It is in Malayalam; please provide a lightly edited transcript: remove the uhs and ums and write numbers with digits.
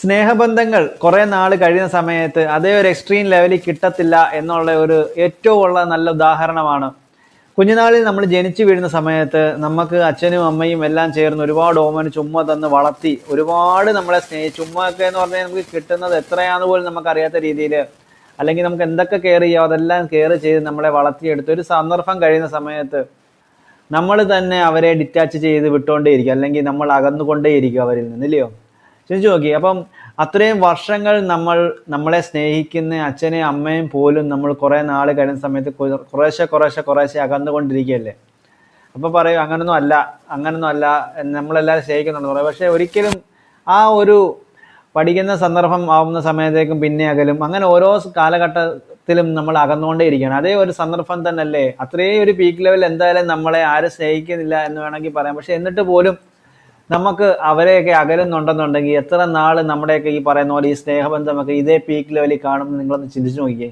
സ്നേഹബന്ധങ്ങൾ കുറെ നാൾ കഴിയുന്ന സമയത്ത് അതേ ഒരു എക്സ്ട്രീം ലെവലിൽ കിട്ടത്തില്ല എന്നുള്ള ഒരു ഏറ്റവും ഉള്ള നല്ല ഉദാഹരണമാണ്. കുഞ്ഞുനാളിൽ നമ്മൾ ജനിച്ചു വീഴുന്ന സമയത്ത് നമുക്ക് അച്ഛനും അമ്മയും എല്ലാം ചേർന്ന് ഒരുപാട് ഓമന ചുമ്മ തന്ന് വളർത്തി ഒരുപാട് നമ്മളെ സ്നേഹിച്ചു. ചുമ്മയൊക്കെ എന്ന് പറഞ്ഞാൽ നമുക്ക് കിട്ടുന്നത് എത്രയാണെന്ന് പോലും നമുക്ക് അറിയാത്ത രീതിയിൽ, അല്ലെങ്കിൽ നമുക്ക് എന്തൊക്കെ കെയർ ചെയ്യാം അതെല്ലാം കെയർ ചെയ്ത് നമ്മളെ വളർത്തിയെടുത്ത് ഒരു സന്ദർഭം കഴിയുന്ന സമയത്ത് നമ്മൾ തന്നെ അവരെ ഡിറ്റാച്ച് ചെയ്ത് വിട്ടുകൊണ്ടേയിരിക്കും, അല്ലെങ്കിൽ നമ്മൾ അകന്നുകൊണ്ടേയിരിക്കും അവരിൽ നിന്ന്, ഇല്ലയോ? ചിന്തിച്ചു നോക്കി. അപ്പം അത്രയും വർഷങ്ങൾ നമ്മളെ സ്നേഹിക്കുന്ന അച്ഛനെയും അമ്മയും പോലും നമ്മൾ കുറേ നാൾ കഴിയുന്ന സമയത്ത് കുറേശ്ശെ അകന്നുകൊണ്ടിരിക്കുകയല്ലേ. അപ്പോൾ പറയും അങ്ങനൊന്നും അല്ല നമ്മളെല്ലാവരും സ്നേഹിക്കുന്നുണ്ടെന്ന് പറയും. പക്ഷേ ഒരിക്കലും ആ ഒരു പഠിക്കുന്ന സന്ദർഭം ആവുന്ന സമയത്തേക്കും പിന്നെ അകലും, അങ്ങനെ ഓരോ കാലഘട്ടത്തിലും നമ്മൾ അകന്നുകൊണ്ടേ ഇരിക്കുകയാണ്. അതേ ഒരു സന്ദർഭം തന്നെയല്ലേ അത്രയും ഒരു പീക്ക് ലെവൽ എന്തായാലും നമ്മളെ ആരും സ്നേഹിക്കുന്നില്ല എന്ന് വേണമെങ്കിൽ പറയാം. പക്ഷെ എന്നിട്ട് പോലും നമുക്ക് അവരെയൊക്കെ അകലുന്നുണ്ടെന്നുണ്ടെങ്കിൽ എത്ര നാൾ നമ്മുടെയൊക്കെ ഈ പറയുന്ന പോലെ ഈ സ്നേഹബന്ധമൊക്കെ ഇതേ പീക്ക് ലെവലിൽ കാണുമെന്ന് നിങ്ങളൊന്ന് ചിന്തിച്ചു നോക്കിയേ.